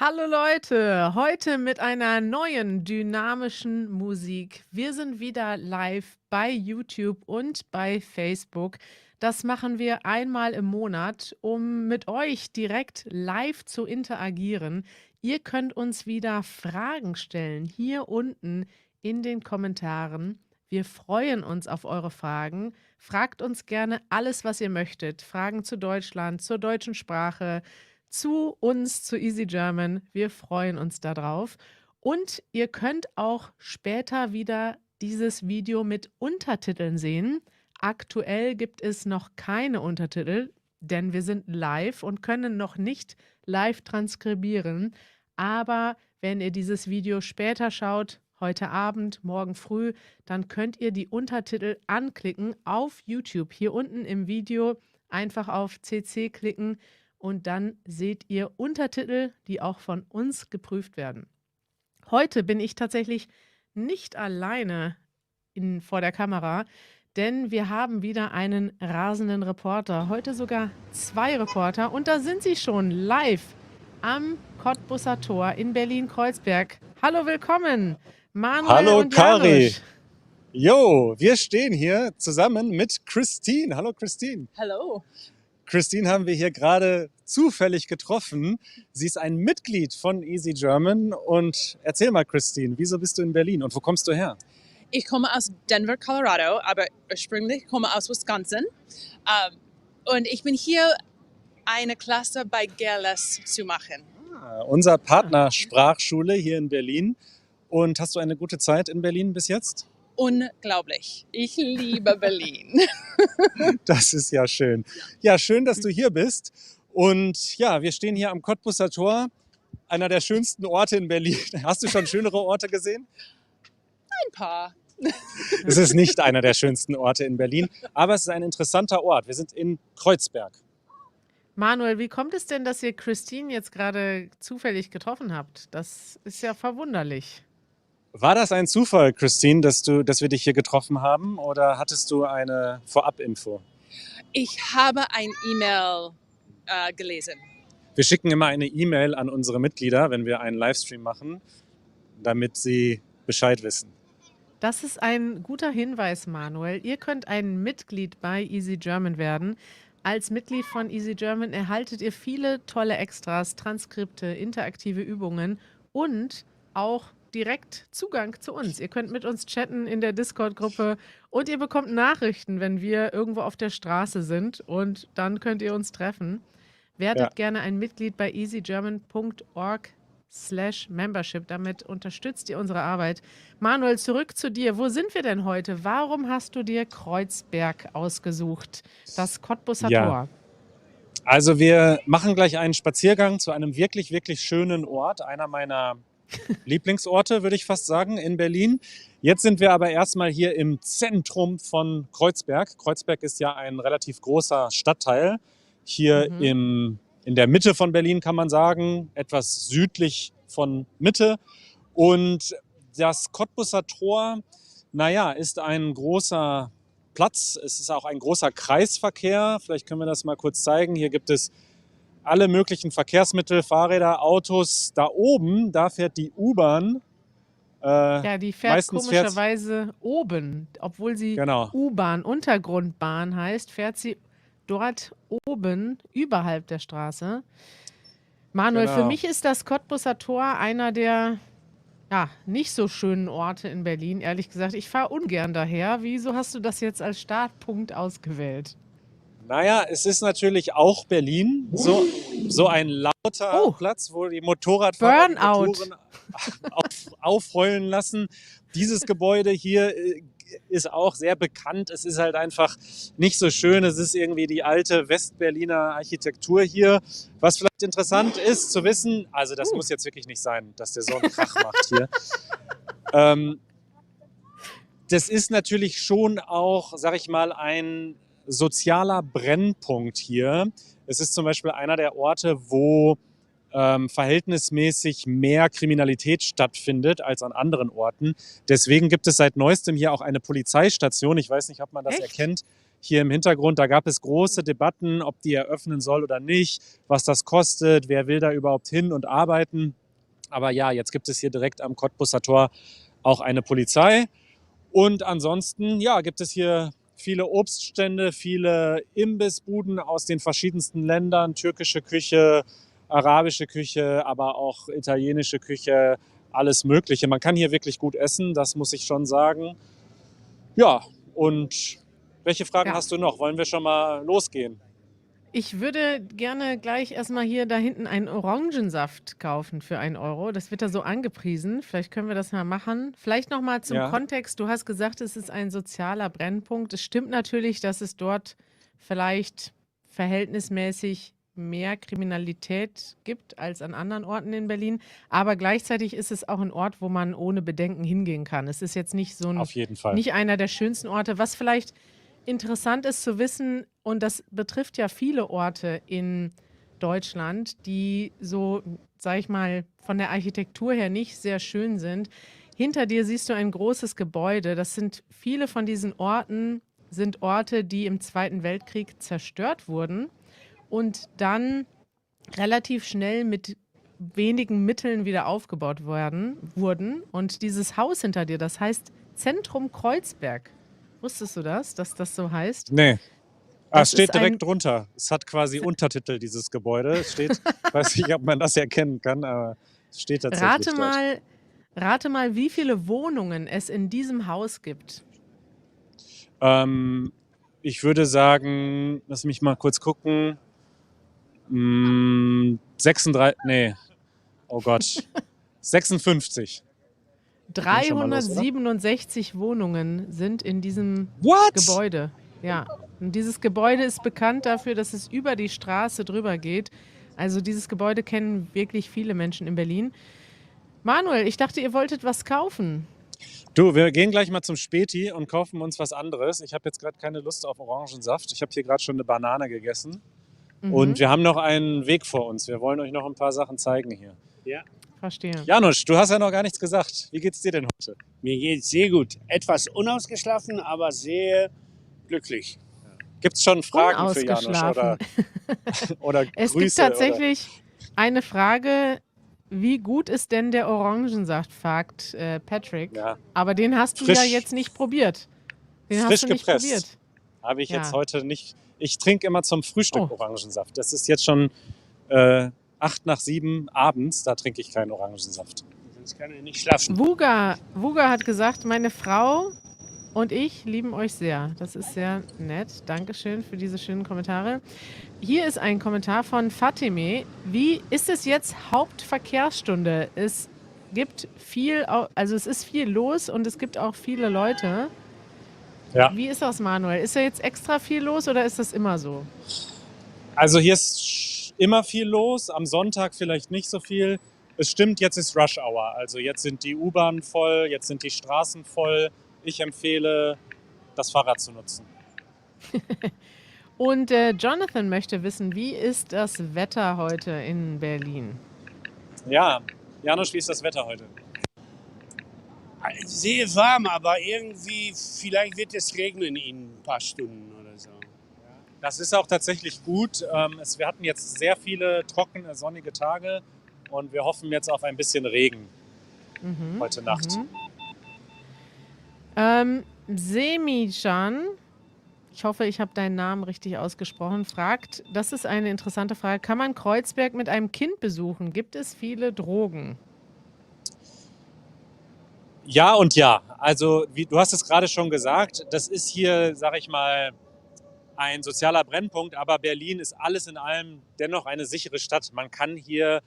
Hallo Leute, heute mit einer neuen dynamischen Musik. Wir sind wieder live bei YouTube und bei Facebook. Das machen wir einmal im Monat, um mit euch direkt live zu interagieren. Ihr könnt uns wieder Fragen stellen, hier unten in den Kommentaren. Wir freuen uns auf eure Fragen. Fragt uns gerne alles, was ihr möchtet. Fragen zu Deutschland, zur deutschen Sprache, zu uns, zu Easy German. Wir freuen uns darauf. Und ihr könnt auch später wieder dieses Video mit Untertiteln sehen. Aktuell gibt es noch keine Untertitel, denn wir sind live und können noch nicht live transkribieren. Aber wenn ihr dieses Video später schaut, heute Abend, morgen früh, dann könnt ihr die Untertitel anklicken auf YouTube. Hier unten im Video einfach auf CC klicken und dann seht ihr Untertitel, die auch von uns geprüft werden. Heute bin ich tatsächlich nicht alleine vor der Kamera, denn wir haben wieder einen rasenden Reporter. Heute sogar 2 Reporter und da sind sie schon live am Cottbusser Tor in Berlin-Kreuzberg. Hallo, willkommen, Manuel Hallo und Kari. Janusz. Jo, wir stehen hier zusammen mit Christine. Hallo Christine. Hallo. Christine haben wir hier gerade zufällig getroffen. Sie ist ein Mitglied von Easy German. Und erzähl mal, Christine, wieso bist du in Berlin und wo kommst du her? Ich komme aus Denver, Colorado, aber ursprünglich komme aus Wisconsin. Und ich bin hier, eine Klasse bei GLS zu machen. Unser Partner Sprachschule hier in Berlin. Und hast du eine gute Zeit in Berlin bis jetzt? Unglaublich. Ich liebe Berlin. Das ist ja schön. Ja, schön, dass du hier bist. Und ja, wir stehen hier am Cottbusser Tor, einer der schönsten Orte in Berlin. Hast du schon schönere Orte gesehen? Ein paar. Es ist nicht einer der schönsten Orte in Berlin, aber es ist ein interessanter Ort. Wir sind in Kreuzberg. Manuel, wie kommt es denn, dass ihr Christine jetzt gerade zufällig getroffen habt? Das ist ja verwunderlich. War das ein Zufall, Christine, dass wir dich hier getroffen haben, oder hattest du eine Vorab-Info? Ich habe ein E-Mail gelesen. Wir schicken immer eine E-Mail an unsere Mitglieder, wenn wir einen Livestream machen, damit sie Bescheid wissen. Das ist ein guter Hinweis, Manuel. Ihr könnt ein Mitglied bei Easy German werden. Als Mitglied von Easy German erhaltet ihr viele tolle Extras, Transkripte, interaktive Übungen und auch direkt Zugang zu uns. Ihr könnt mit uns chatten in der Discord-Gruppe und ihr bekommt Nachrichten, wenn wir irgendwo auf der Straße sind, und dann könnt ihr uns treffen. Werdet gerne ein Mitglied bei easygerman.org/membership. Damit unterstützt ihr unsere Arbeit. Manuel, zurück zu dir. Wo sind wir denn heute? Warum hast du dir Kreuzberg ausgesucht? Das Cottbusser Tor. Also wir machen gleich einen Spaziergang zu einem wirklich, wirklich schönen Ort. Einer meiner Lieblingsorte, würde ich fast sagen, in Berlin. Jetzt sind wir aber erstmal hier im Zentrum von Kreuzberg. Kreuzberg ist ja ein relativ großer Stadtteil. Hier in der Mitte von Berlin, kann man sagen, etwas südlich von Mitte. Und das Cottbusser Tor, naja, ist ein großer Platz. Es ist auch ein großer Kreisverkehr. Vielleicht können wir das mal kurz zeigen. Hier gibt es alle möglichen Verkehrsmittel, Fahrräder, Autos. Da oben, da fährt die U-Bahn. Ja, die fährt komischerweise oben. Obwohl sie U-Bahn, Untergrundbahn heißt, fährt sie dort oben, überhalb der Straße. Manuel, für mich ist das Cottbusser Tor einer der nicht so schönen Orte in Berlin, ehrlich gesagt. Ich fahre ungern daher. Wieso hast du das jetzt als Startpunkt ausgewählt? Naja, es ist natürlich auch Berlin, so ein lauter Platz, wo die Motorradfahrer die Motoren aufheulen lassen. Dieses Gebäude hier ist auch sehr bekannt. Es ist halt einfach nicht so schön. Es ist irgendwie die alte Westberliner Architektur hier. Was vielleicht interessant ist zu wissen, also das muss jetzt wirklich nicht sein, dass der so einen Krach macht hier. Das ist natürlich schon auch, sag ich mal, ein sozialer Brennpunkt hier. Es ist zum Beispiel einer der Orte, wo verhältnismäßig mehr Kriminalität stattfindet als an anderen Orten. Deswegen gibt es seit neuestem hier auch eine Polizeistation. Ich weiß nicht, ob man das erkennt. hier im Hintergrund. Da gab es große Debatten, ob die eröffnen soll oder nicht, was das kostet, wer will da überhaupt hin und arbeiten. Aber ja, jetzt gibt es hier direkt am Cottbuser Tor auch eine Polizei. Und ansonsten, ja, gibt es hier viele Obststände, viele Imbissbuden aus den verschiedensten Ländern, türkische Küche, arabische Küche, aber auch italienische Küche, alles Mögliche. Man kann hier wirklich gut essen, das muss ich schon sagen. Ja, und welche Fragen Ja. hast du noch? Wollen wir schon mal losgehen? Ich würde gerne gleich erstmal hier da hinten einen Orangensaft kaufen für 1 Euro. Das wird da so angepriesen. Vielleicht können wir das mal machen. Vielleicht noch mal zum Ja. Kontext. Du hast gesagt, es ist ein sozialer Brennpunkt. Es stimmt natürlich, dass es dort vielleicht verhältnismäßig mehr Kriminalität gibt als an anderen Orten in Berlin. Aber gleichzeitig ist es auch ein Ort, wo man ohne Bedenken hingehen kann. Es ist jetzt nicht so Auf jeden Fall. nicht einer der schönsten Orte. Was vielleicht interessant ist zu wissen, und das betrifft ja viele Orte in Deutschland, die so, sag ich mal, von der Architektur her nicht sehr schön sind. Hinter dir siehst du ein großes Gebäude. Das sind viele von diesen Orten, sind Orte, die im Zweiten Weltkrieg zerstört wurden und dann relativ schnell mit wenigen Mitteln wieder aufgebaut wurden. Und dieses Haus hinter dir, das heißt Zentrum Kreuzberg. Wusstest du das, dass das so heißt? Nee. Das Es steht ist ein- direkt drunter. Es hat quasi Untertitel, dieses Gebäude. Es steht, weiß nicht, ob man das erkennen kann, aber es steht tatsächlich Rate mal, wie viele Wohnungen es in diesem Haus gibt. dort. Ich würde sagen, lass mich mal kurz gucken. 36, nee, oh Gott, 56. schon mal los, oder? 367 Wohnungen sind in diesem What? Gebäude. Ja. Und dieses Gebäude ist bekannt dafür, dass es über die Straße drüber geht. Also dieses Gebäude kennen wirklich viele Menschen in Berlin. Manuel, ich dachte, ihr wolltet was kaufen. Du, wir gehen gleich mal zum Späti und kaufen uns was anderes. Ich habe jetzt gerade keine Lust auf Orangensaft. Ich habe hier gerade schon eine Banane gegessen. Und wir haben noch einen Weg vor uns. Wir wollen euch noch ein paar Sachen zeigen hier. Ja, Verstehe. Janusz, du hast ja noch gar nichts gesagt. Wie geht's dir denn heute? mir geht's sehr gut. Etwas unausgeschlafen, aber sehr glücklich. Gibt's schon Fragen für Janusz Unausgeschlafen. oder Es Grüße? gibt tatsächlich eine Frage, wie gut ist denn der Orangensaft, fragt Patrick. Ja. Aber den hast du Frisch- ja jetzt nicht probiert. Den frisch hast du nicht gepresst. probiert. Habe ich Ja. jetzt heute nicht. Ich trinke immer zum Frühstück Oh. Orangensaft. Das ist jetzt schon 8 nach 7 abends. Da trinke ich keinen Orangensaft. Sonst kann er nicht schlafen. Wuga hat gesagt, meine Frau und ich lieben euch sehr. Das ist sehr nett. Dankeschön für diese schönen Kommentare. Hier ist ein Kommentar von Fatime. Wie ist es jetzt Hauptverkehrsstunde? Es gibt viel, also es ist viel los und es gibt auch viele Leute. Ja. Wie ist das, Manuel? Ist da jetzt extra viel los oder ist das immer so? Also hier ist immer viel los. Am Sonntag vielleicht nicht so viel. Es stimmt, jetzt ist Rush Hour. Also jetzt sind die U-Bahnen voll, jetzt sind die Straßen voll. Ich empfehle, das Fahrrad zu nutzen. Und Jonathan möchte wissen, wie ist das Wetter heute in Berlin? Ja, Janusz, wie ist das Wetter heute? Sehr warm, aber irgendwie, vielleicht wird es regnen in ein paar Stunden oder so. Das ist auch tatsächlich gut. Wir hatten jetzt sehr viele trockene, sonnige Tage und wir hoffen jetzt auf ein bisschen Regen heute Nacht. Semichan, ich hoffe, ich habe deinen Namen richtig ausgesprochen, fragt, das ist eine interessante Frage, kann man Kreuzberg mit einem Kind besuchen? Gibt es viele Drogen? Ja und ja. Also du hast es gerade schon gesagt, das ist hier, sag ich mal, ein sozialer Brennpunkt, aber Berlin ist alles in allem dennoch eine sichere Stadt. Man kann hier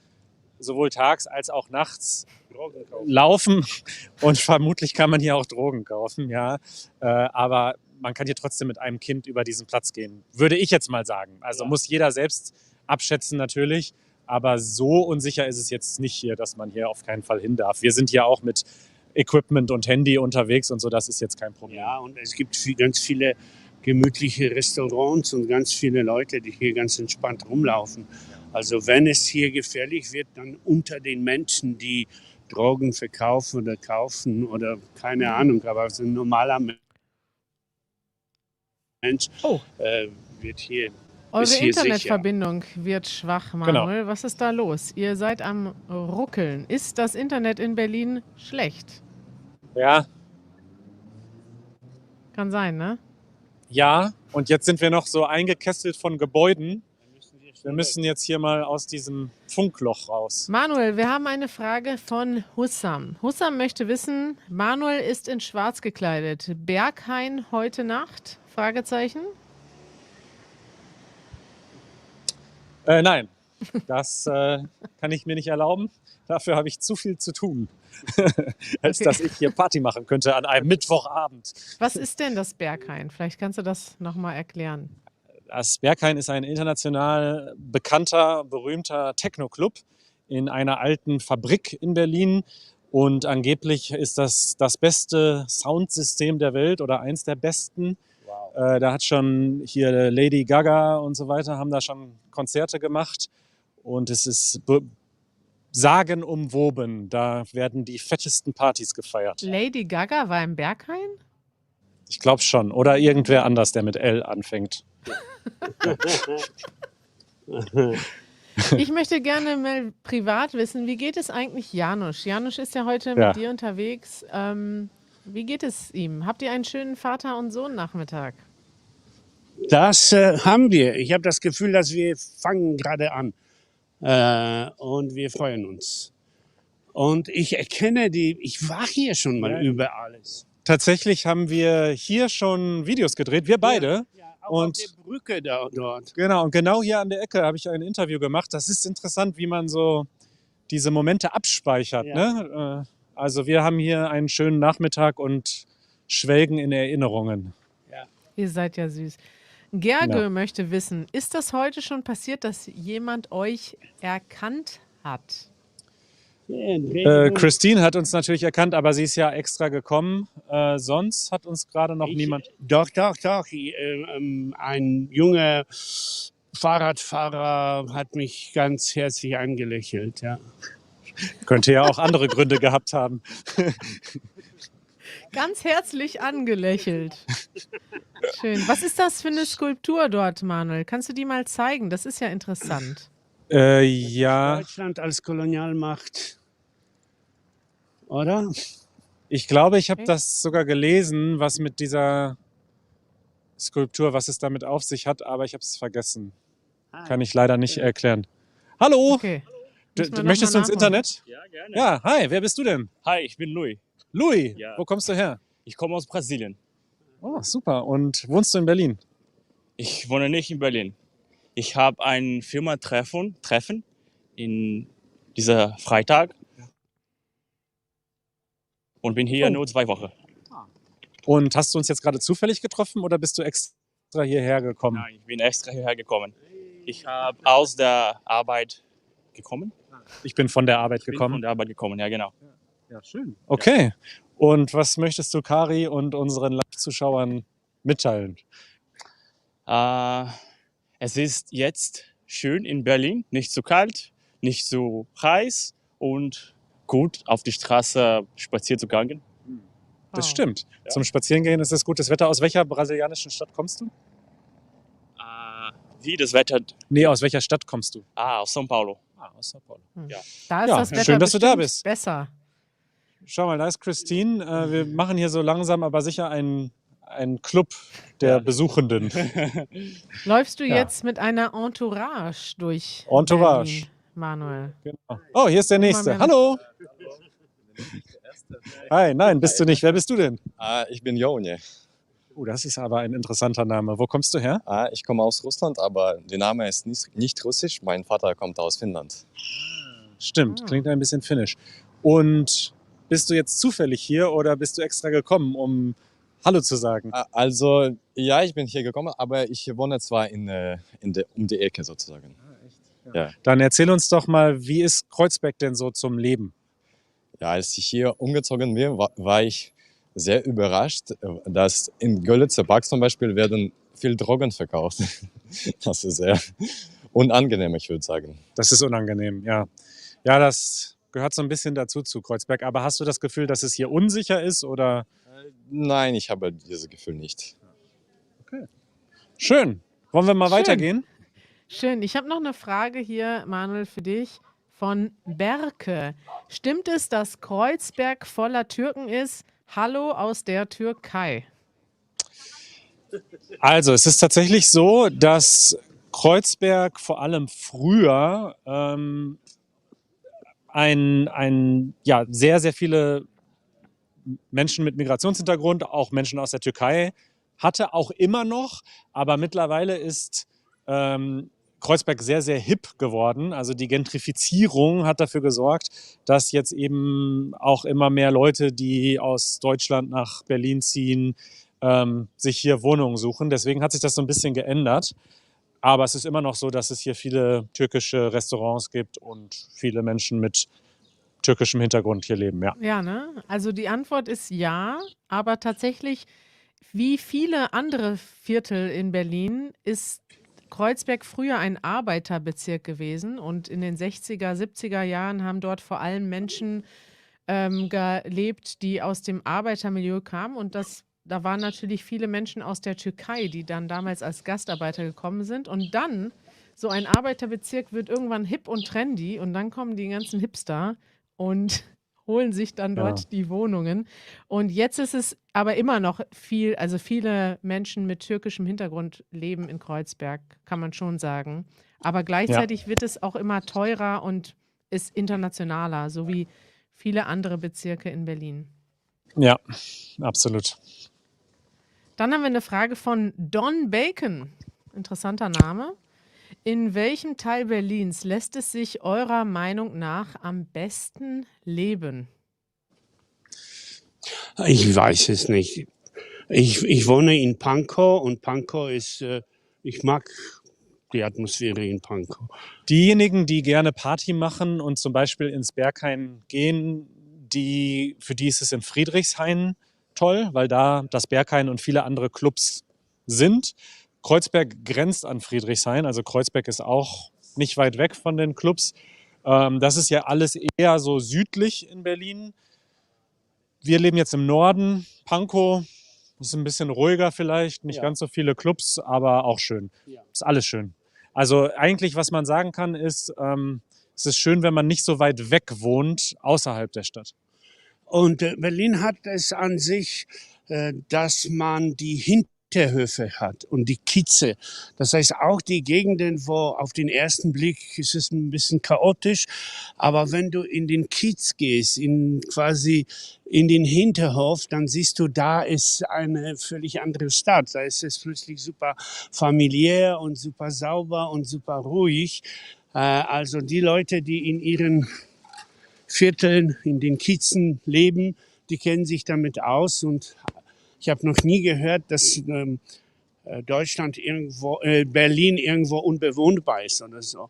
sowohl tags als auch nachts Drogen kaufen. laufen und vermutlich kann man hier auch Drogen kaufen, ja. Aber man kann hier trotzdem mit einem Kind über diesen Platz gehen, würde ich jetzt mal sagen. Also Ja. muss jeder selbst abschätzen natürlich, aber so unsicher ist es jetzt nicht hier, dass man hier auf keinen Fall hin darf. Wir sind hier auch mit Equipment und Handy unterwegs und so, das ist jetzt kein Problem. Ja, und es gibt ganz viele gemütliche Restaurants und ganz viele Leute, die hier ganz entspannt rumlaufen. Also wenn es hier gefährlich wird, dann unter den Menschen, die Drogen verkaufen oder kaufen oder keine Ahnung, aber so ein normaler Mensch. Mensch Oh, wird hier, eure ist hier sicher. Internetverbindung wird schwach, Manuel. Was ist da los? Ihr seid am Ruckeln. Ist das Internet in Berlin schlecht? Ja, Kann sein, ne? ja. Und jetzt sind wir noch so eingekesselt von Gebäuden. Wir müssen jetzt hier mal aus diesem Funkloch raus. Manuel, wir haben eine Frage von Hussam. Hussam möchte wissen, Manuel ist in schwarz gekleidet. Berghain heute Nacht? Fragezeichen. Nein, das kann ich mir nicht erlauben. Dafür habe ich zu viel zu tun, als Okay. dass ich hier Party machen könnte an einem Mittwochabend. Was ist denn das Berghain? Vielleicht kannst du das nochmal erklären. Das Berghain ist ein international bekannter, berühmter Techno-Club in einer alten Fabrik in Berlin. Und angeblich ist das das beste Soundsystem der Welt oder eins der besten. Da hat schon hier Lady Gaga und so weiter, haben da schon Konzerte gemacht. Und es ist sagenumwoben. Da werden die fettesten Partys gefeiert. Lady Gaga war im Berghain? Ich glaube schon. Oder irgendwer anders, der mit L anfängt. Ich möchte gerne mal privat wissen, wie geht es eigentlich Janusz? Janusz ist ja heute Ja. mit dir unterwegs. Wie geht es ihm? Habt ihr einen schönen Vater- und Sohn-Nachmittag? Das haben wir. Ich habe das Gefühl, dass wir fangen gerade an. Und wir freuen uns. Und ich erkenne ich war hier schon mal Ja. über alles. Tatsächlich haben wir hier schon Videos gedreht, wir beide. Ja, auch Und- auf der Brücke dort. Genau, und genau hier an der Ecke habe ich ein Interview gemacht. Das ist interessant, wie man so diese Momente abspeichert. Ja. Ne? Also wir haben hier einen schönen Nachmittag und schwelgen in Erinnerungen. Ihr seid ja süß. Gerge Ja. möchte wissen, ist das heute schon passiert, dass jemand euch erkannt hat? Christine hat uns natürlich erkannt, aber sie ist ja extra gekommen. Sonst hat uns gerade noch niemand... Doch. Ein junger Fahrradfahrer hat mich ganz herzlich angelächelt. Ja. Könnte ja auch andere Gründe gehabt haben. Ganz herzlich angelächelt. Schön. Was ist das für eine Skulptur dort, Manuel? Kannst du die mal zeigen? Das ist ja interessant. Ja, Deutschland als Kolonialmacht. Oder? ich glaube, ich habe Okay. das sogar gelesen, was mit dieser Skulptur, was es damit auf sich hat, aber ich habe es vergessen. Kann ich leider nicht erklären. Hallo, Okay. Müssen wir noch möchtest du mal ins nachholen. Internet? Ja, gerne. Ja, hi, wer bist du denn? Hi, ich bin Louis. Louis, Ja. wo kommst du her? Ich komme aus Brasilien. Oh, super. Und wohnst du in Berlin? Ich wohne nicht in Berlin. Ich habe ein Firma-Treffen in dieser Freitag und bin hier Oh. nur 2 Wochen. Und hast du uns jetzt gerade zufällig getroffen oder bist du extra hierher gekommen? Nein, ich bin extra hierher gekommen. Ich habe aus der Arbeit gekommen. Ich bin von der Arbeit Bin gekommen. von der Arbeit gekommen, ja genau. Ja, schön. Okay. Und was möchtest du Kari und unseren Live-Zuschauern mitteilen? Es ist jetzt schön in Berlin, nicht zu kalt, nicht zu heiß und gut auf die Straße spazieren zu gehen. Das Wow. stimmt. Ja. Zum Spazierengehen ist es gutes Wetter. Aus welcher brasilianischen Stadt kommst du? Wie das Wetter Nee, aus welcher Stadt kommst du? aus São Paulo. Aus Sao Paulo. Da ist Ja, das Wetter schön, dass du da bestimmt bist. besser. Schau mal, da ist Christine. Wir machen hier so langsam, aber sicher einen Club der Besuchenden. Läufst du Ja. jetzt mit einer Entourage durch Entourage. Berlin, Manuel? Genau. Oh, hier ist der nächste. mehr- Hallo. Hi, nein, bist du nicht. Wer bist du denn? Ich bin Jonje. Das ist aber ein interessanter Name. Wo kommst du her? Ich komme aus Russland, aber der Name ist nicht russisch. Mein Vater kommt aus Finnland. Stimmt, klingt ein bisschen finnisch. Und bist du jetzt zufällig hier oder bist du extra gekommen, um Hallo zu sagen? Also, ja, ich bin hier gekommen, aber ich wohne zwar um die Ecke sozusagen. Dann erzähl uns doch mal, wie ist Kreuzberg denn so zum Leben? Ja, als ich hier umgezogen bin, war ich sehr überrascht, dass in Görlitzer Park zum Beispiel werden viel Drogen verkauft. Das ist sehr unangenehm, ich würde sagen. Das ist unangenehm, ja. Ja, das gehört so ein bisschen dazu zu Kreuzberg. Aber hast du das Gefühl, dass es hier unsicher ist oder? Nein, ich habe dieses Gefühl nicht. Schön. Wollen wir mal Schön. weitergehen? Schön. Ich habe noch eine Frage hier, Manuel, für dich von Berke. Stimmt es, dass Kreuzberg voller Türken ist? Hallo aus der Türkei. Also, es ist tatsächlich so, dass Kreuzberg vor allem früher ja, sehr, sehr viele Menschen mit Migrationshintergrund, auch Menschen aus der Türkei hatte, auch immer noch. Aber mittlerweile ist Kreuzberg sehr, sehr hip geworden. Also die Gentrifizierung hat dafür gesorgt, dass jetzt eben auch immer mehr Leute, die aus Deutschland nach Berlin ziehen, sich hier Wohnungen suchen. Deswegen hat sich das so ein bisschen geändert. Aber es ist immer noch so, dass es hier viele türkische Restaurants gibt und viele Menschen mit türkischem Hintergrund hier leben, ja. Ja, ne? Also die Antwort ist ja, aber tatsächlich, wie viele andere Viertel in Berlin, ist Kreuzberg früher ein Arbeiterbezirk gewesen und in den 60er, 70er Jahren haben dort vor allem Menschen gelebt, die aus dem Arbeitermilieu kamen und da waren natürlich viele Menschen aus der Türkei, die dann damals als Gastarbeiter gekommen sind und dann so ein Arbeiterbezirk wird irgendwann hip und trendy und dann kommen die ganzen Hipster und holen sich dann Ja. dort die Wohnungen. Und jetzt ist es aber immer noch also viele Menschen mit türkischem Hintergrund leben in Kreuzberg, kann man schon sagen. Aber gleichzeitig wird es auch immer teurer und ist internationaler, so wie viele andere Bezirke in Berlin. Ja, absolut. Dann haben wir eine Frage von Don Bacon. Interessanter Name. In welchem Teil Berlins lässt es sich eurer Meinung nach am besten leben? Ich weiß es nicht. Ich wohne in Pankow und Pankow ist, ich mag die Atmosphäre in Pankow. Diejenigen, die gerne Party machen und zum Beispiel ins Berghain gehen, für die ist es in Friedrichshain toll, weil da das Berghain und viele andere Clubs sind. Kreuzberg grenzt an Friedrichshain, also Kreuzberg ist auch nicht weit weg von den Clubs. Das ist ja alles eher so südlich in Berlin. Wir leben jetzt im Norden, Pankow, ist ein bisschen ruhiger vielleicht, nicht ganz so viele Clubs, aber auch schön. Ist alles schön. Also eigentlich, was man sagen kann, ist, es ist schön, wenn man nicht so weit weg wohnt, außerhalb der Stadt. Und Berlin hat es an sich, dass man die Hinterhöfe hat und die Kieze. Das heißt auch die Gegenden, wo auf den ersten Blick ist es ein bisschen chaotisch, aber wenn du in den Kiez gehst, quasi in den Hinterhof, dann siehst du, da ist eine völlig andere Stadt. Da ist es plötzlich super familiär und super sauber und super ruhig. Also die Leute, die in ihren Vierteln, in den Kiezen leben, die kennen sich damit aus und ich habe noch nie gehört, dass Berlin irgendwo unbewohnbar ist oder so.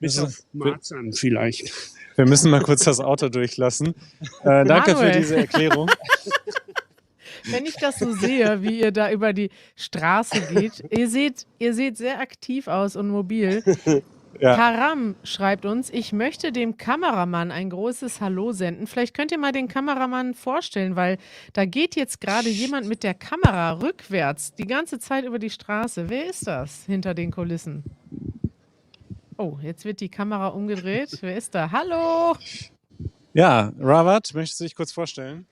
Bis auf Marzahn vielleicht. Wir müssen mal kurz das Auto durchlassen. Danke für diese Erklärung. Wenn ich das so sehe, wie ihr da über die Straße geht, ihr seht sehr aktiv aus und mobil. Ja. Karam schreibt uns, ich möchte dem Kameramann ein großes Hallo senden. Vielleicht könnt ihr mal den Kameramann vorstellen, weil da geht jetzt gerade jemand mit der Kamera rückwärts die ganze Zeit über die Straße. Wer ist das hinter den Kulissen? Oh, jetzt wird die Kamera umgedreht. Wer ist da? Hallo! Ja, Rawat, möchtest du dich kurz vorstellen?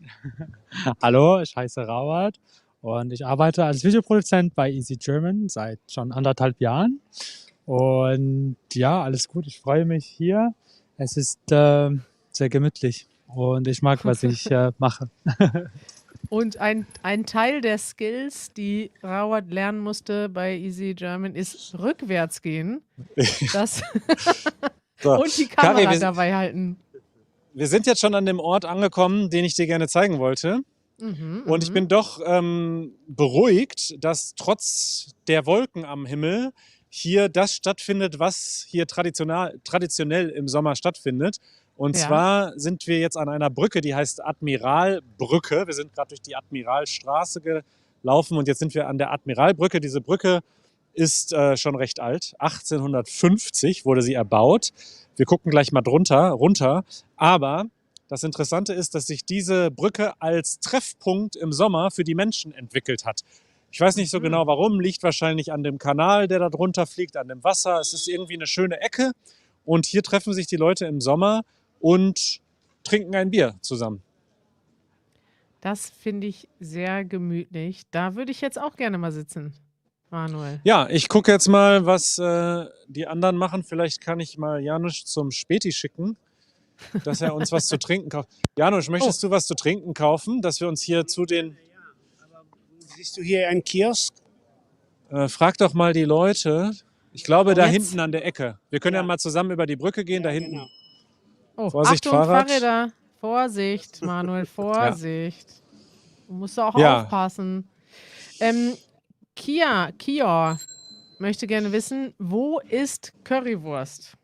Hallo, ich heiße Rawat und ich arbeite als Videoproduzent bei Easy German seit schon 1,5 Jahren. Und ja, alles gut, ich freue mich hier. Es ist sehr gemütlich und ich mag, was ich mache. Und ein Teil der Skills, die Rawat lernen musste bei Easy German, ist rückwärts gehen. Das So. und die Kamera Kari, dabei halten. Wir sind jetzt schon an dem Ort angekommen, den ich dir gerne zeigen wollte. Und ich bin doch beruhigt, dass trotz der Wolken am Himmel hier das stattfindet, was hier traditionell im Sommer stattfindet. Und zwar sind wir jetzt an einer Brücke, die heißt Admiralbrücke. Wir sind gerade durch die Admiralstraße gelaufen und jetzt sind wir an der Admiralbrücke. Diese Brücke ist schon recht alt. 1850 wurde sie erbaut. Wir gucken gleich mal runter. Aber das Interessante ist, dass sich diese Brücke als Treffpunkt im Sommer für die Menschen entwickelt hat. Ich weiß nicht so Mhm. genau warum, liegt wahrscheinlich an dem Kanal, der da drunter fliegt, an dem Wasser. Es ist irgendwie eine schöne Ecke und hier treffen sich die Leute im Sommer und trinken ein Bier zusammen. Das finde ich sehr gemütlich. Da würde ich jetzt auch gerne mal sitzen, Manuel. Ja, ich gucke jetzt mal, was die anderen machen. Vielleicht kann ich mal Janusz zum Späti schicken, dass er uns was zu trinken kauft. Janusz, Oh, möchtest du was zu trinken kaufen, dass wir uns hier zu den... Siehst du hier einen Kiosk? frag doch mal die Leute. Ich glaube, da jetzt. hinten an der Ecke. Wir können ja Ja. mal zusammen über die Brücke gehen, da hinten. Genau. Oh, Vorsicht, Achtung, Fahrrad. Fahrräder. Vorsicht, Manuel, Vorsicht. Du musst auch Ja. aufpassen. Kior möchte gerne wissen, wo ist Currywurst?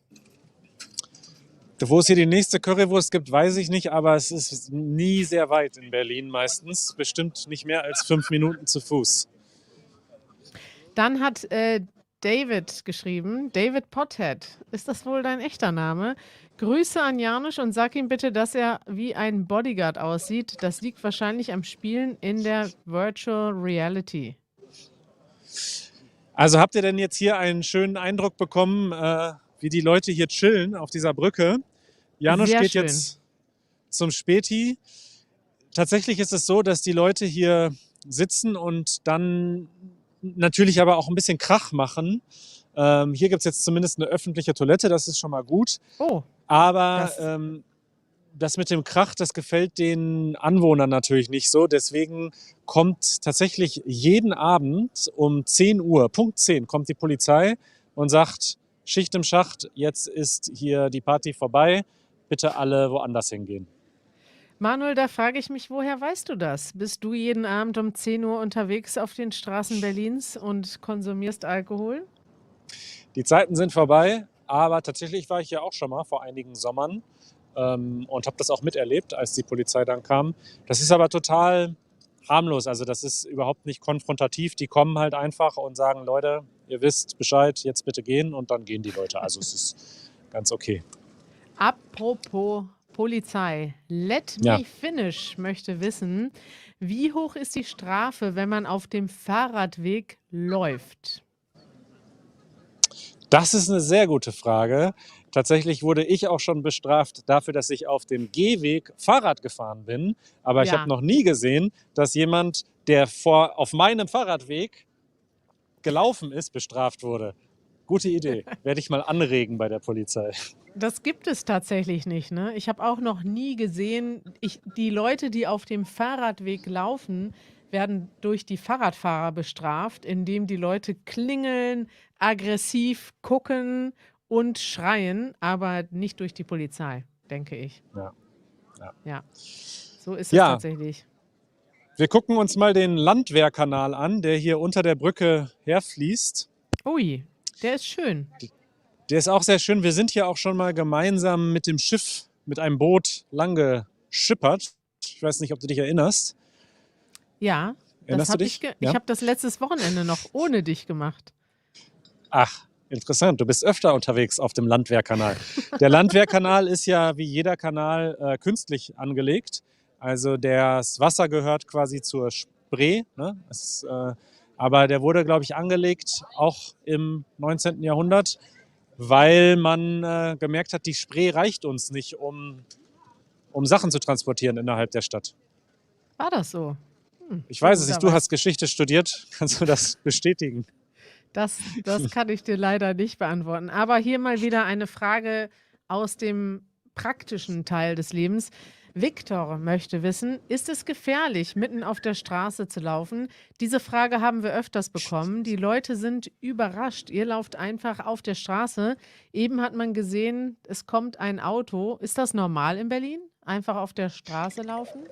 Wo es hier die nächste Currywurst gibt, weiß ich nicht, aber es ist nie sehr weit in Berlin meistens. Bestimmt nicht mehr als 5 Minuten zu Fuß. Dann hat David geschrieben, David Pothead, ist das wohl dein echter Name? Grüße an Janusz und sag ihm bitte, dass er wie ein Bodyguard aussieht. Das liegt wahrscheinlich am Spielen in der Virtual Reality. Also habt ihr denn jetzt hier einen schönen Eindruck bekommen, wie die Leute hier chillen auf dieser Brücke? Janusz Sehr geht schön. jetzt zum Späti. Tatsächlich ist es so, dass die Leute hier sitzen und dann natürlich aber auch ein bisschen Krach machen. Hier gibt es jetzt zumindest eine öffentliche Toilette, das ist schon mal gut. Oh, Aber Das- das mit dem Krach, das gefällt den Anwohnern natürlich nicht so. Deswegen kommt tatsächlich jeden Abend um 10 Uhr, Punkt 10, kommt die Polizei und sagt, Schicht im Schacht, jetzt ist hier die Party vorbei, bitte alle woanders hingehen. Manuel, da frage ich mich, woher weißt du das? Bist du jeden Abend um 10 Uhr unterwegs auf den Straßen Berlins und konsumierst Alkohol? Die Zeiten sind vorbei, aber tatsächlich war ich ja auch schon mal vor einigen Sommern und habe das auch miterlebt, als die Polizei dann kam. Das ist aber total harmlos, also das ist überhaupt nicht konfrontativ. Die kommen halt einfach und sagen, Leute, ihr wisst Bescheid, jetzt bitte gehen, und dann gehen die Leute. Also es ist ganz okay. Apropos Polizei, Let Ja. Me Finish möchte wissen, wie hoch ist die Strafe, wenn man auf dem Fahrradweg läuft? Das ist eine sehr gute Frage. Tatsächlich wurde ich auch schon bestraft dafür, dass ich auf dem Gehweg Fahrrad gefahren bin. Aber ich Ja. habe noch nie gesehen, dass jemand, der auf meinem Fahrradweg gelaufen ist, bestraft wurde. Gute Idee. Werde ich mal anregen bei der Polizei. Das gibt es tatsächlich nicht, ne? Ich habe auch noch nie gesehen, die Leute, die auf dem Fahrradweg laufen, werden durch die Fahrradfahrer bestraft, indem die Leute klingeln, aggressiv gucken und schreien, aber nicht durch die Polizei, denke ich. Ja. Ja. Ja, so ist es Ja. tatsächlich. Wir gucken uns mal den Landwehrkanal an, der hier unter der Brücke herfließt. Ui, der ist schön. Der ist auch sehr schön. Wir sind hier auch schon mal gemeinsam mit dem Schiff, mit einem Boot lang geschippert. Ich weiß nicht, ob du dich erinnerst. Ja, das Erinnerst du habe dich? ich, ich Ja? habe das letztes Wochenende noch ohne dich gemacht. Ach, interessant. Du bist öfter unterwegs auf dem Landwehrkanal. Der Landwehrkanal ist ja wie jeder Kanal künstlich angelegt. Also das Wasser gehört quasi zur Spree. Ne? Aber der wurde, glaube ich, angelegt auch im 19. Jahrhundert, weil man gemerkt hat, die Spree reicht uns nicht, um Sachen zu transportieren innerhalb der Stadt. War das so? Ich weiß es da nicht. Du weiß- hast Geschichte studiert. Kannst du das bestätigen? Das kann ich dir leider nicht beantworten. Aber hier mal wieder eine Frage aus dem praktischen Teil des Lebens. Viktor möchte wissen, ist es gefährlich, mitten auf der Straße zu laufen? Diese Frage haben wir öfters bekommen. Die Leute sind überrascht. Ihr lauft einfach auf der Straße. Eben hat man gesehen, es kommt ein Auto. Ist das normal in Berlin? Einfach auf der Straße laufen?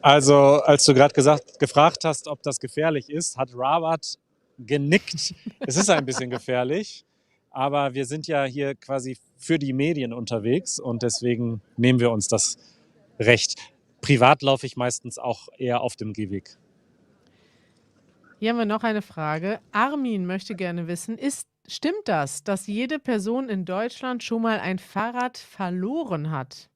Also, als du gerade gefragt hast, ob das gefährlich ist, hat Rabat genickt. Es ist ein bisschen gefährlich, aber wir sind ja hier quasi für die Medien unterwegs und deswegen nehmen wir uns das Recht. Privat laufe ich meistens auch eher auf dem Gehweg. Hier haben wir noch eine Frage. Armin möchte gerne wissen, stimmt das, dass jede Person in Deutschland schon mal ein Fahrrad verloren hat?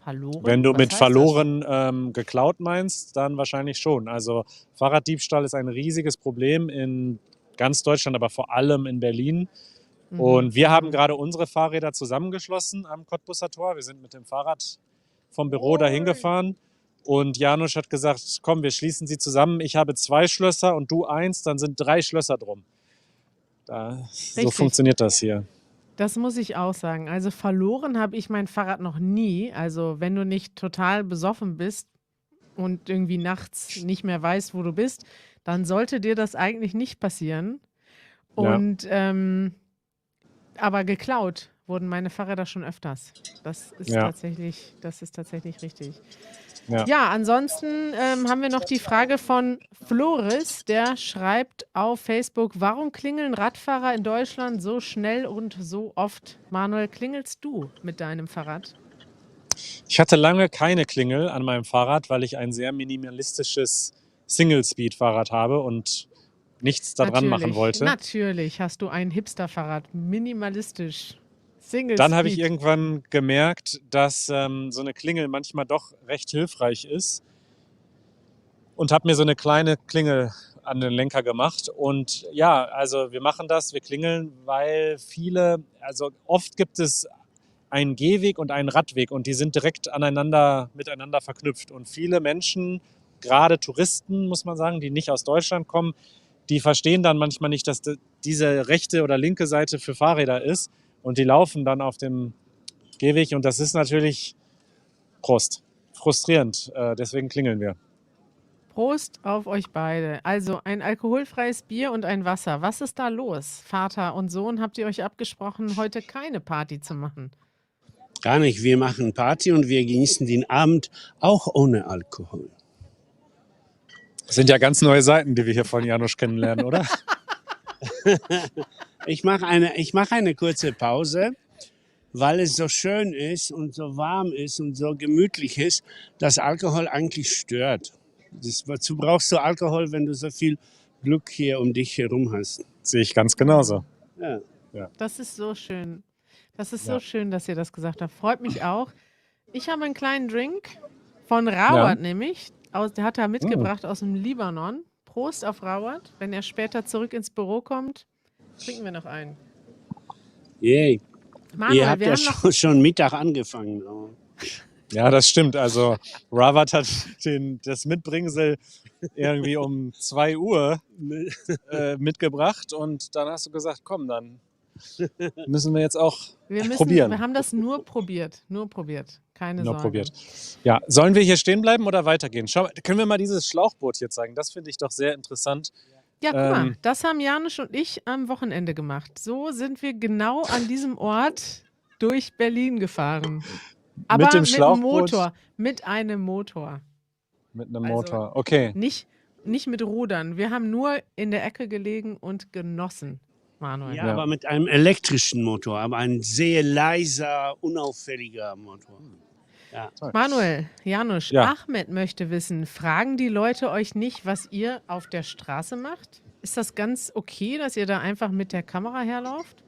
Verloren? Wenn du Was mit heißt das? verloren geklaut meinst, dann wahrscheinlich schon. Also Fahrraddiebstahl ist ein riesiges Problem in ganz Deutschland, aber vor allem in Berlin. Mhm. Und wir haben gerade unsere Fahrräder zusammengeschlossen am Cottbusser Tor. Wir sind mit dem Fahrrad vom Büro dahin gefahren. Und Janusz hat gesagt, komm, wir schließen sie zusammen. Ich habe 2 Schlösser und du 1, dann sind 3 Schlösser drum. So Richtig. funktioniert das hier. Das muss ich auch sagen. Also verloren habe ich mein Fahrrad noch nie. Also wenn du nicht total besoffen bist und irgendwie nachts nicht mehr weißt, wo du bist, dann sollte dir das eigentlich nicht passieren. Ja. Und aber geklaut wurden meine Fahrräder schon öfters. Das ist Ja. tatsächlich richtig. Ja. Ja, ansonsten haben wir noch die Frage von Floris, der schreibt auf Facebook, warum klingeln Radfahrer in Deutschland so schnell und so oft? Manuel, klingelst du mit deinem Fahrrad? Ich hatte lange keine Klingel an meinem Fahrrad, weil ich ein sehr minimalistisches Single-Speed-Fahrrad habe und nichts daran machen wollte. Natürlich hast du ein Hipster-Fahrrad, minimalistisch, Single Dann habe ich Speed. irgendwann gemerkt, dass so eine Klingel manchmal doch recht hilfreich ist und habe mir so eine kleine Klingel an den Lenker gemacht. Und ja, also wir machen das, wir klingeln, weil also oft gibt es einen Gehweg und einen Radweg und die sind direkt miteinander verknüpft. Und viele Menschen, gerade Touristen, muss man sagen, die nicht aus Deutschland kommen, die verstehen dann manchmal nicht, dass diese rechte oder linke Seite für Fahrräder ist. Und die laufen dann auf dem Gehweg und das ist natürlich frustrierend. Deswegen klingeln wir. Prost auf euch beide. Also ein alkoholfreies Bier und ein Wasser. Was ist da los? Vater und Sohn, habt ihr euch abgesprochen, heute keine Party zu machen? Gar nicht. Wir machen Party und wir genießen den Abend auch ohne Alkohol. Das sind ja ganz neue Seiten, die wir hier von Janusz kennenlernen, oder? Ich mache eine kurze Pause, weil es so schön ist und so warm ist und so gemütlich ist, dass Alkohol eigentlich stört. Wozu brauchst du Alkohol, wenn du so viel Glück hier um dich herum hast? Sehe ich ganz genauso. Ja. Das ist so schön. Das ist Ja. so schön, dass ihr das gesagt habt. Freut mich auch. Ich habe einen kleinen Drink von Rawat nämlich. Der hat er mitgebracht aus dem Libanon. Prost auf Rawat. Wenn er später zurück ins Büro kommt, trinken wir noch einen. Yay. Manuel, Ihr habt wir ja haben noch schon Mittag angefangen. Ja, das stimmt. Also Rawat hat das Mitbringsel irgendwie um 2 Uhr mitgebracht und dann hast du gesagt, komm, dann müssen wir jetzt auch probieren. Wir haben das nur probiert. Keine Nur Sorge. probiert. Ja, sollen wir hier stehen bleiben oder weitergehen? Schau, können wir mal dieses Schlauchboot hier zeigen? Das finde ich doch sehr interessant. Ja, guck mal, das haben Janusz und ich am Wochenende gemacht. So sind wir genau an diesem Ort durch Berlin gefahren. Aber dem einem Schlauchboot? Motor. Mit einem Motor. Mit einem Also- Motor. Okay. Nicht mit Rudern. Wir haben nur in der Ecke gelegen und genossen, Manuel. Ja, aber mit einem elektrischen Motor, aber ein sehr leiser, unauffälliger Motor. Manuel, Janusz, Ja. Ahmed möchte wissen, fragen die Leute euch nicht, was ihr auf der Straße macht? Ist das ganz okay, dass ihr da einfach mit der Kamera herlauft?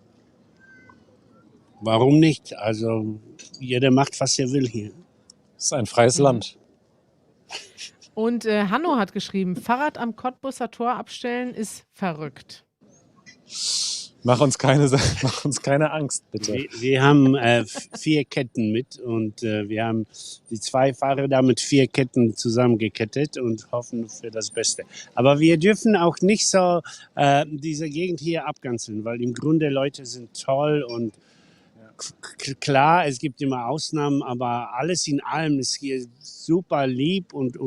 Warum nicht? Also jeder macht, was er will hier. Das ist ein freies Land. Und Hanno hat geschrieben, Fahrrad am Cottbusser Tor abstellen ist verrückt. Mach uns keine Angst, bitte. Wir haben 4 Ketten mit und wir haben die 2 Fahrräder mit 4 Ketten zusammengekettet und hoffen für das Beste. Aber wir dürfen auch nicht so diese Gegend hier abganzeln, weil im Grunde Leute sind toll und klar, es gibt immer Ausnahmen, aber alles in allem ist hier super lieb und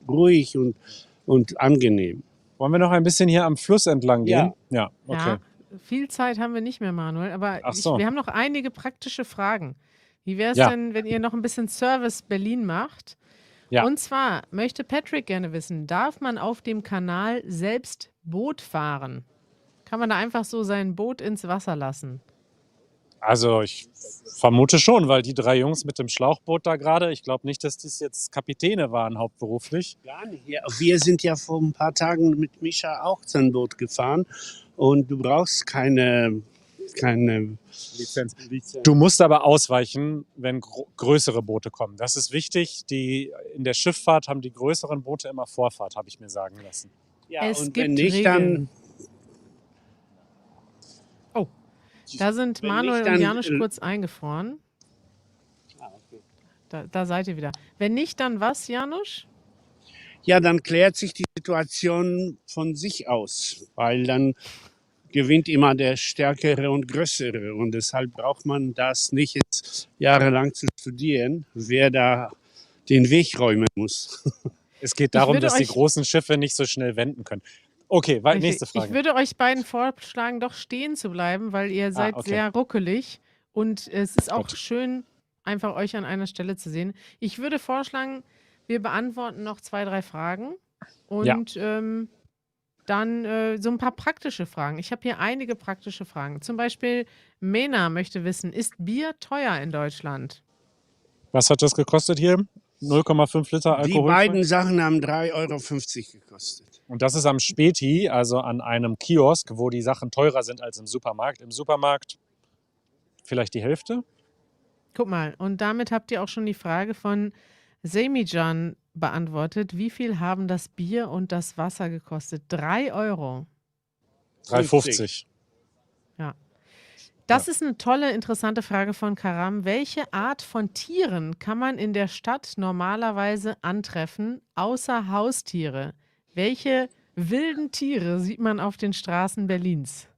ruhig und angenehm. Wollen wir noch ein bisschen hier am Fluss entlang gehen? Ja, okay. Ja, viel Zeit haben wir nicht mehr, Manuel, aber Ach so. wir haben noch einige praktische Fragen. Wie wäre es Ja. denn, wenn ihr noch ein bisschen Service Berlin macht? Ja. Und zwar möchte Patrick gerne wissen, darf man auf dem Kanal selbst Boot fahren? Kann man da einfach so sein Boot ins Wasser lassen? Also ich vermute schon, weil die 3 Jungs mit dem Schlauchboot da gerade, ich glaube nicht, dass das jetzt Kapitäne waren hauptberuflich. Gar nicht. Ja, wir sind ja vor ein paar Tagen mit Mischa auch sein Boot gefahren und du brauchst keine keine Lizenz. Lizenz. Du musst aber ausweichen, wenn größere Boote kommen. Das ist wichtig. In der Schifffahrt haben die größeren Boote immer Vorfahrt, habe ich mir sagen lassen. Ja, Es und gibt wenn nicht, Regeln. dann Oh, da sind wenn Manuel nicht, und dann Janusz kurz eingefroren. okay. Da seid ihr wieder. Wenn nicht, dann was, Janusz? Ja, dann klärt sich die Situation von sich aus, weil dann gewinnt immer der Stärkere und Größere. Und deshalb braucht man das nicht jetzt jahrelang zu studieren, wer da den Weg räumen muss. Es geht Ich darum, würde dass die euch- großen Schiffe nicht so schnell wenden können. Okay, nächste Ich Frage. würde euch beiden vorschlagen, doch stehen zu bleiben, weil ihr seid okay. sehr ruckelig und es ist auch Gut. schön, einfach euch an einer Stelle zu sehen. Ich würde vorschlagen, wir beantworten noch 2, 3 Fragen und dann so ein paar praktische Fragen. Ich habe hier einige praktische Fragen. Zum Beispiel, Mena möchte wissen, ist Bier teuer in Deutschland? Was hat das gekostet hier? 0,5 Liter Die Alkohol. beiden Sachen haben 3,50 € gekostet. Und das ist am Späti, also an einem Kiosk, wo die Sachen teurer sind als im Supermarkt. Im Supermarkt vielleicht die Hälfte. Guck mal, und damit habt ihr auch schon die Frage von Semijan beantwortet. Wie viel haben das Bier und das Wasser gekostet? 3 €. 3,50. Das ist eine tolle, interessante Frage von Karam. Welche Art von Tieren kann man in der Stadt normalerweise antreffen, außer Haustiere? Welche wilden Tiere sieht man auf den Straßen Berlins?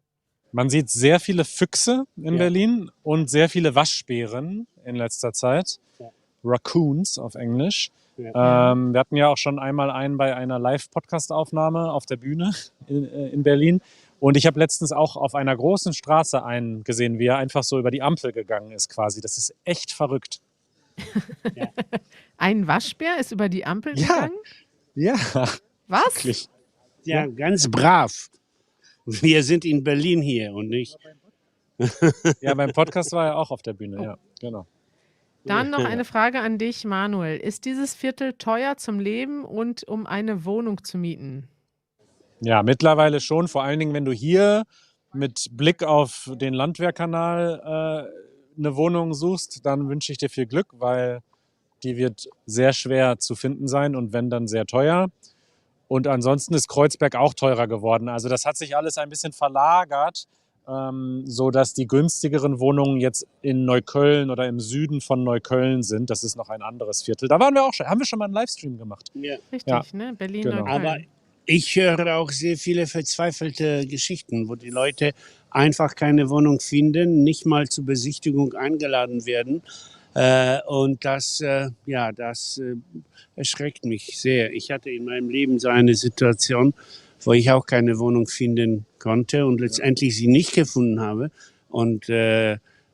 Man sieht sehr viele Füchse in Ja. Berlin und sehr viele Waschbären in letzter Zeit. Ja. Raccoons auf Englisch. Ja. Wir hatten ja auch schon einmal einen bei einer Live-Podcast-Aufnahme auf der Bühne in Berlin. Und ich habe letztens auch auf einer großen Straße einen gesehen, wie er einfach so über die Ampel gegangen ist quasi. Das ist echt verrückt. Ein Waschbär ist über die Ampel Ja. gegangen? Ja, Was? wirklich. Ja, ganz brav. Wir sind in Berlin hier und nicht. Ja, beim Podcast war er auch auf der Bühne, ja, genau. Dann noch eine Frage an dich, Manuel. Ist dieses Viertel teuer zum Leben und um eine Wohnung zu mieten? Ja, mittlerweile schon. Vor allen Dingen, wenn du hier mit Blick auf den Landwehrkanal eine Wohnung suchst, dann wünsche ich dir viel Glück, weil die wird sehr schwer zu finden sein und wenn, dann sehr teuer. Und ansonsten ist Kreuzberg auch teurer geworden. Also das hat sich alles ein bisschen verlagert, sodass die günstigeren Wohnungen jetzt in Neukölln oder im Süden von Neukölln sind. Das ist noch ein anderes Viertel. Da waren wir auch schon, haben wir schon mal einen Livestream gemacht. Ja. Richtig, Ja, ne? Berlin, genau. Neukölln. Aber ich höre auch sehr viele verzweifelte Geschichten, wo die Leute einfach keine Wohnung finden, nicht mal zur Besichtigung eingeladen werden. Und das erschreckt mich sehr. Ich hatte in meinem Leben so eine Situation, wo ich auch keine Wohnung finden konnte und letztendlich sie nicht gefunden habe. Und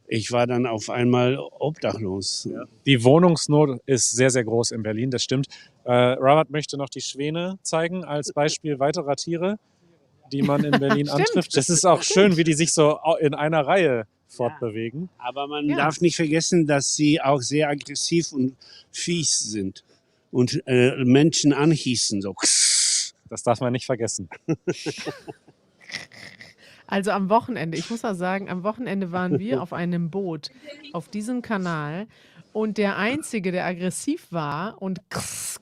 ich war dann auf einmal obdachlos. Ja. Die Wohnungsnot ist sehr, sehr groß in Berlin, das stimmt. Robert möchte noch die Schwäne zeigen als Beispiel weiterer Tiere, die man in Berlin Stimmt. antrifft. Das ist auch schön, wie die sich so in einer Reihe fortbewegen. Aber man Ja. darf nicht vergessen, dass sie auch sehr aggressiv und fies sind und Menschen anhießen. So. Das darf man nicht vergessen. Also am Wochenende, ich muss mal sagen, am Wochenende waren wir auf einem Boot auf diesem Kanal und der Einzige, der aggressiv war und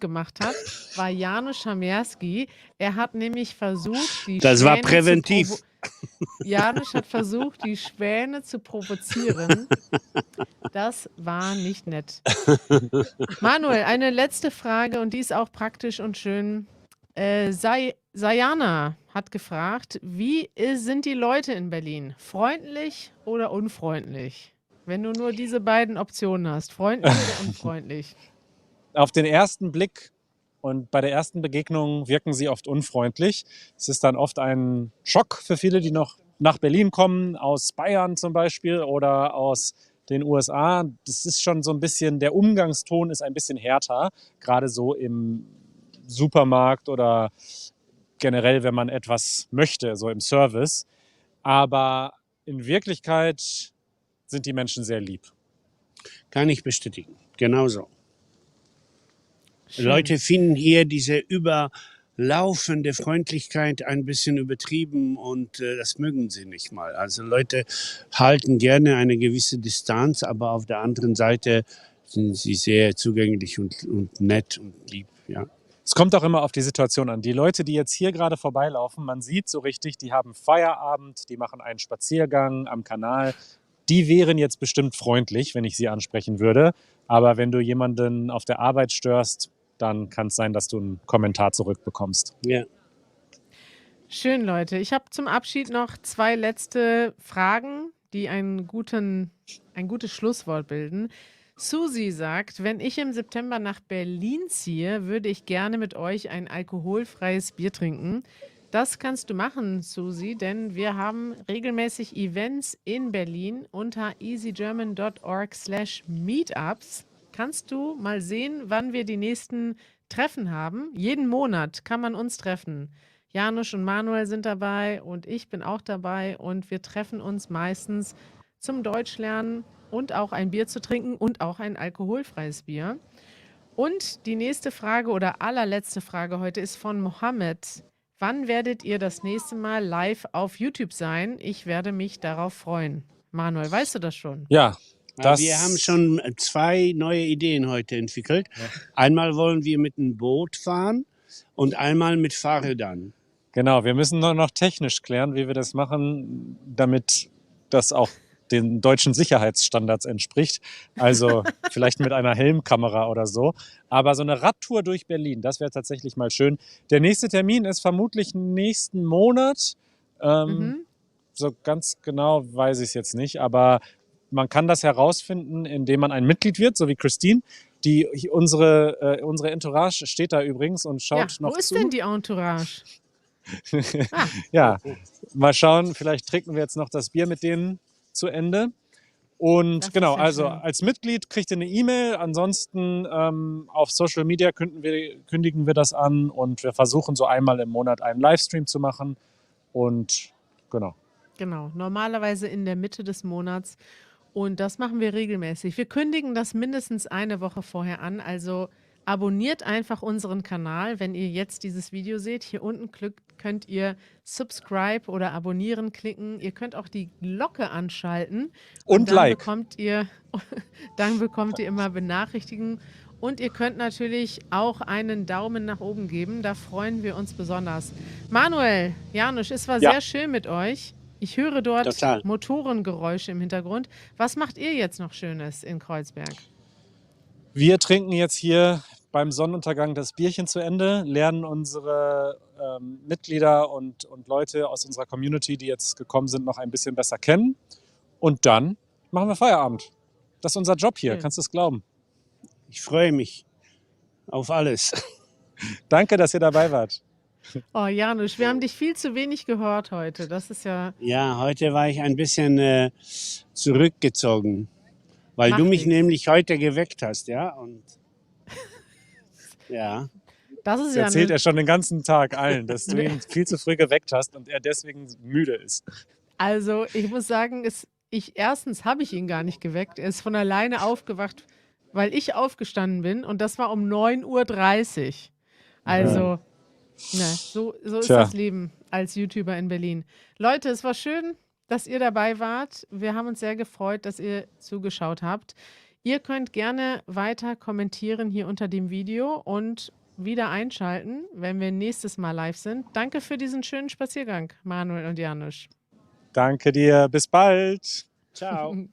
gemacht hat, war Janusz Schamerski. Er hat nämlich versucht, die Das war Schwäne präventiv. Janusz hat versucht, die Schwäne zu provozieren. Das war nicht nett. Manuel, eine letzte Frage und die ist auch praktisch und schön. Sayana hat gefragt, wie sind die Leute in Berlin? Freundlich oder unfreundlich? Wenn du nur diese beiden Optionen hast, freundlich oder unfreundlich? Auf den ersten Blick und bei der ersten Begegnung wirken sie oft unfreundlich. Es ist dann oft ein Schock für viele, die noch nach Berlin kommen, aus Bayern zum Beispiel oder aus den USA. Das ist schon so ein bisschen, der Umgangston ist ein bisschen härter, gerade so im Supermarkt oder generell, wenn man etwas möchte, so im Service. Aber in Wirklichkeit sind die Menschen sehr lieb. Kann ich bestätigen. Genauso. Schön. Leute finden hier diese laufende Freundlichkeit ein bisschen übertrieben und das mögen sie nicht mal. Also Leute halten gerne eine gewisse Distanz, aber auf der anderen Seite sind sie sehr zugänglich und nett und lieb, ja. Es kommt auch immer auf die Situation an. Die Leute, die jetzt hier gerade vorbeilaufen, man sieht so richtig, die haben Feierabend, die machen einen Spaziergang am Kanal. Die wären jetzt bestimmt freundlich, wenn ich sie ansprechen würde. Aber wenn du jemanden auf der Arbeit störst, dann kann es sein, dass du einen Kommentar zurückbekommst. Ja. Schön, Leute. Ich habe zum Abschied noch 2 letzte Fragen, die ein gutes Schlusswort bilden. Susi sagt, wenn ich im September nach Berlin ziehe, würde ich gerne mit euch ein alkoholfreies Bier trinken. Das kannst du machen, Susi, denn wir haben regelmäßig Events in Berlin unter easygerman.org/meetups. Kannst du mal sehen, wann wir die nächsten Treffen haben? Jeden Monat kann man uns treffen. Janusz und Manuel sind dabei und ich bin auch dabei und wir treffen uns meistens zum Deutschlernen und auch ein Bier zu trinken und auch ein alkoholfreies Bier. Und die nächste Frage oder allerletzte Frage heute ist von Mohammed. Wann werdet ihr das nächste Mal live auf YouTube sein? Ich werde mich darauf freuen. Manuel, weißt du das schon? Ja, Wir haben schon 2 neue Ideen heute entwickelt. Ja. Einmal wollen wir mit einem Boot fahren und einmal mit Fahrrädern. Genau, wir müssen nur noch technisch klären, wie wir das machen, damit das auch den deutschen Sicherheitsstandards entspricht. Also vielleicht mit einer Helmkamera oder so. Aber so eine Radtour durch Berlin, das wäre tatsächlich mal schön. Der nächste Termin ist vermutlich nächsten Monat. So ganz genau weiß ich es jetzt nicht, aber man kann das herausfinden, indem man ein Mitglied wird, so wie Christine. Unsere Entourage steht da übrigens und schaut Ja, noch wo ist zu. denn die Entourage? Ja, mal schauen, vielleicht trinken wir jetzt noch das Bier mit denen zu Ende. Und Das ist genau, ja also schön. als Mitglied kriegt ihr eine E-Mail. Ansonsten auf Social Media kündigen wir das an und wir versuchen so einmal im Monat einen Livestream zu machen. Und genau. Genau, normalerweise in der Mitte des Monats. Und das machen wir regelmäßig. Wir kündigen das mindestens eine Woche vorher an. Also abonniert einfach unseren Kanal, wenn ihr jetzt dieses Video seht. Hier unten könnt ihr Subscribe oder Abonnieren klicken. Ihr könnt auch die Glocke anschalten. Und dann Like. dann bekommt ihr immer Benachrichtigungen. Und ihr könnt natürlich auch einen Daumen nach oben geben. Da freuen wir uns besonders. Manuel, Janusz, es war Ja. sehr schön mit euch. Ich höre dort Total. Motorengeräusche im Hintergrund. Was macht ihr jetzt noch Schönes in Kreuzberg? Wir trinken jetzt hier beim Sonnenuntergang das Bierchen zu Ende, lernen unsere Mitglieder und Leute aus unserer Community, die jetzt gekommen sind, noch ein bisschen besser kennen. Und dann machen wir Feierabend. Das ist unser Job hier, Schön. kannst du es glauben? Ich freue mich auf alles. Danke, dass ihr dabei wart. Oh, Janusz, wir haben dich viel zu wenig gehört heute. Das ist ja. Ja, heute war ich ein bisschen zurückgezogen, weil Macht du mich nichts. nämlich heute geweckt hast, ja? Und ja, Das ist Das ja erzählt eine, er schon den ganzen Tag allen, dass du ihn viel zu früh geweckt hast und er deswegen müde ist. Also, ich muss sagen, erstens habe ich ihn gar nicht geweckt. Er ist von alleine aufgewacht, weil ich aufgestanden bin und das war um 9:30 Uhr. Also, so ist Tja. das Leben als YouTuber in Berlin. Leute, es war schön, dass ihr dabei wart. Wir haben uns sehr gefreut, dass ihr zugeschaut habt. Ihr könnt gerne weiter kommentieren hier unter dem Video und wieder einschalten, wenn wir nächstes Mal live sind. Danke für diesen schönen Spaziergang, Manuel und Janusz. Danke dir, bis bald. ciao.